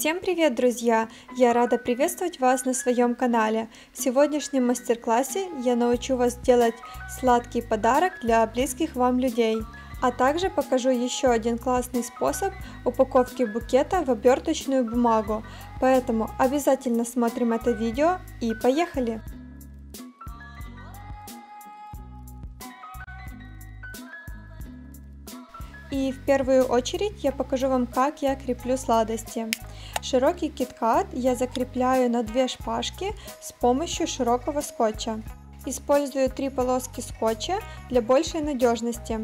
Всем привет, друзья! Я рада приветствовать вас на своем канале. В сегодняшнем мастер-классе я научу вас делать сладкий подарок для близких вам людей. А также покажу еще один классный способ упаковки букета в оберточную бумагу. Поэтому обязательно смотрим это видео и поехали! И в первую очередь я покажу вам, как я креплю сладости. Широкий кит-кат я закрепляю на 2 шпажки с помощью широкого скотча. Использую 3 полоски скотча для большей надежности.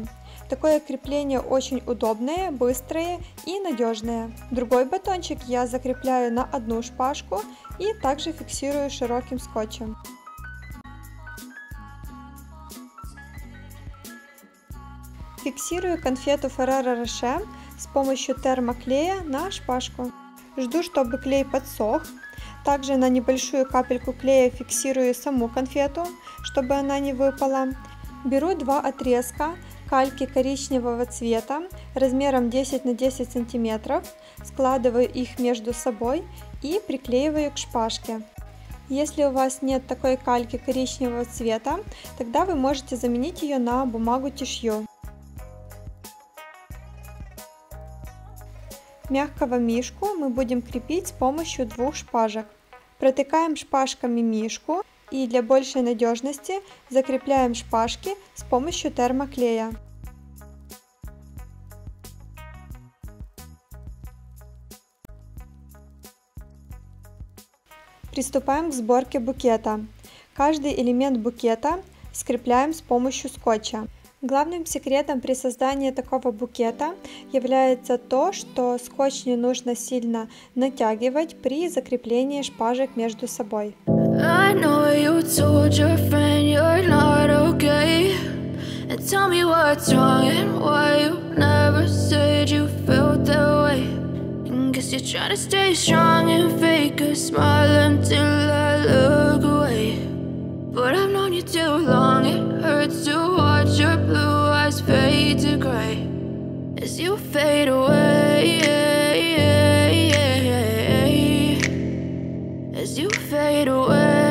Такое крепление очень удобное, быстрое и надежное. Другой батончик я закрепляю на 1 шпажку и также фиксирую широким скотчем. Фиксирую конфету Ferrero Rocher с помощью термоклея на шпажку. Жду, чтобы клей подсох. Также на небольшую капельку клея фиксирую саму конфету, чтобы она не выпала. Беру 2 отрезка кальки коричневого цвета размером 10 на 10 см, складываю их между собой и приклеиваю к шпажке. Если у вас нет такой кальки коричневого цвета, тогда вы можете заменить ее на бумагу тишью. Мягкого мишку мы будем крепить с помощью 2 шпажек. Протыкаем шпажками мишку и для большей надежности закрепляем шпажки с помощью термоклея. Приступаем к сборке букета. Каждый элемент букета скрепляем с помощью скотча. Главным секретом при создании такого букета является то, что скотч не нужно сильно натягивать при закреплении шпажек между собой. Your blue eyes fade to gray as you fade away, as you fade away.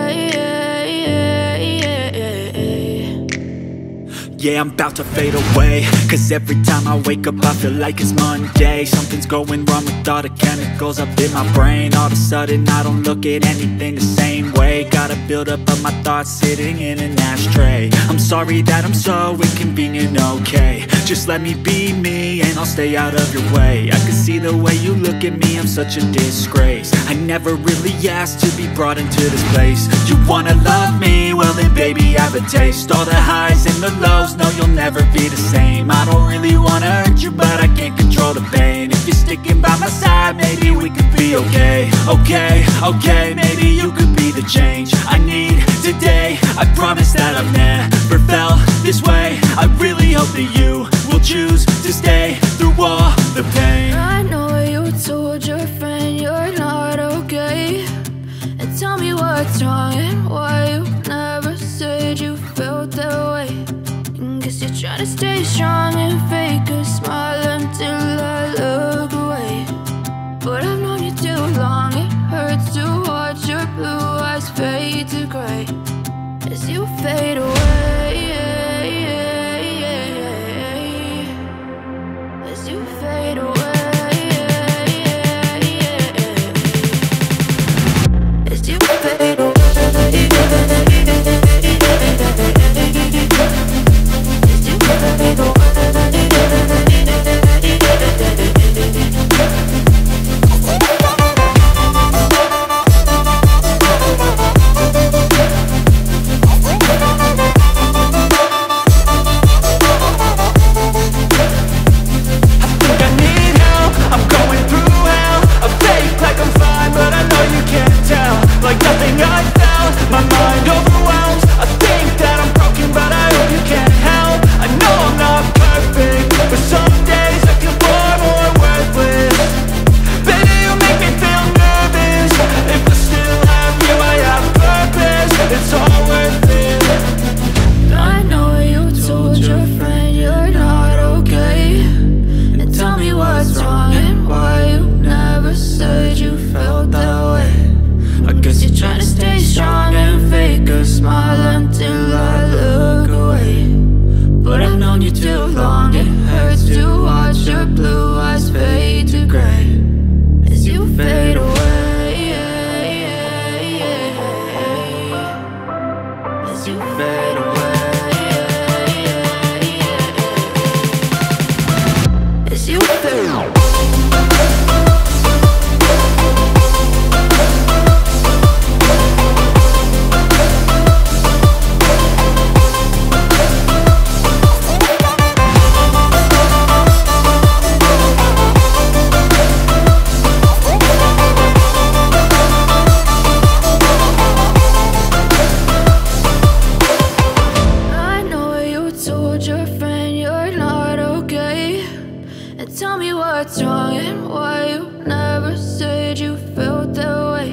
Yeah, I'm about to fade away, cause every time I wake up I feel like it's Monday. Something's going wrong with all the chemicals up in my brain. All of a sudden I don't look at anything the same way. Gotta build up of my thoughts sitting in an ashtray. I'm sorry that I'm so inconvenient, okay. Just let me be me and I'll stay out of your way. I can see the way you look at me, I'm such a disgrace. I never really asked to be brought into this place. You wanna love me? Well then baby I have a taste. All the highs and the lows, no you'll never be the same. I don't really wanna hurt you but I can't control the pain. If you're sticking by my side maybe we could be okay. Okay, maybe you could be the change I need today. I promise that I've never felt this way. I really hope that you will choose to stay through all the pain. I know you told your friend you're not okay, and tell me what's wrong and why you never said you felt that way. Guess you're trying to stay strong and fake a smile until I look away. But I've known you too long, it hurts to watch your blue eyes fade to gray as you fade away, as you fade away, as you fade away. I need what's wrong and why you never said you felt that way.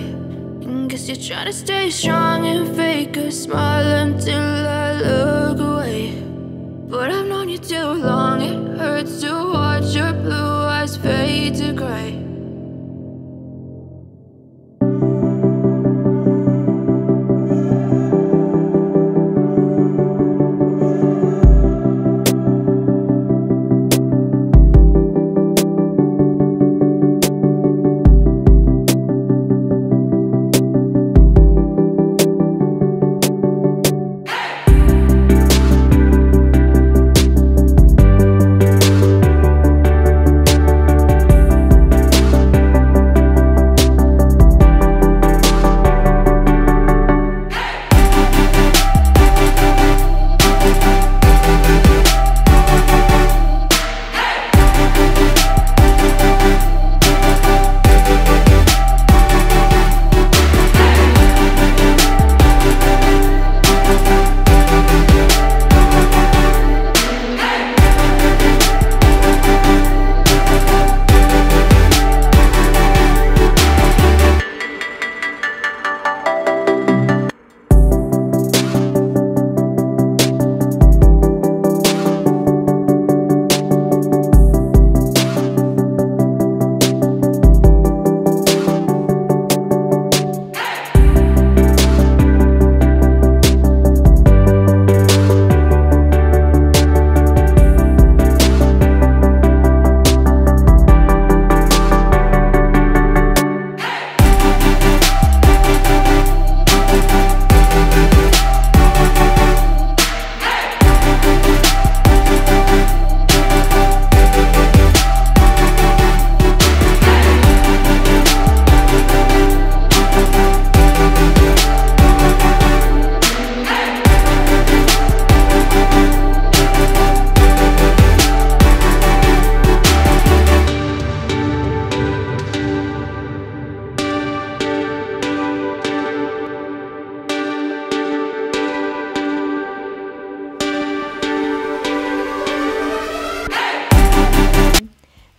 And guess you're trying to stay strong and fake a smile until I look away. But I've known you too long, it hurts to watch your blue eyes fade to gray.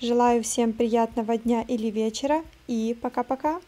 Желаю всем приятного дня или вечера и пока-пока!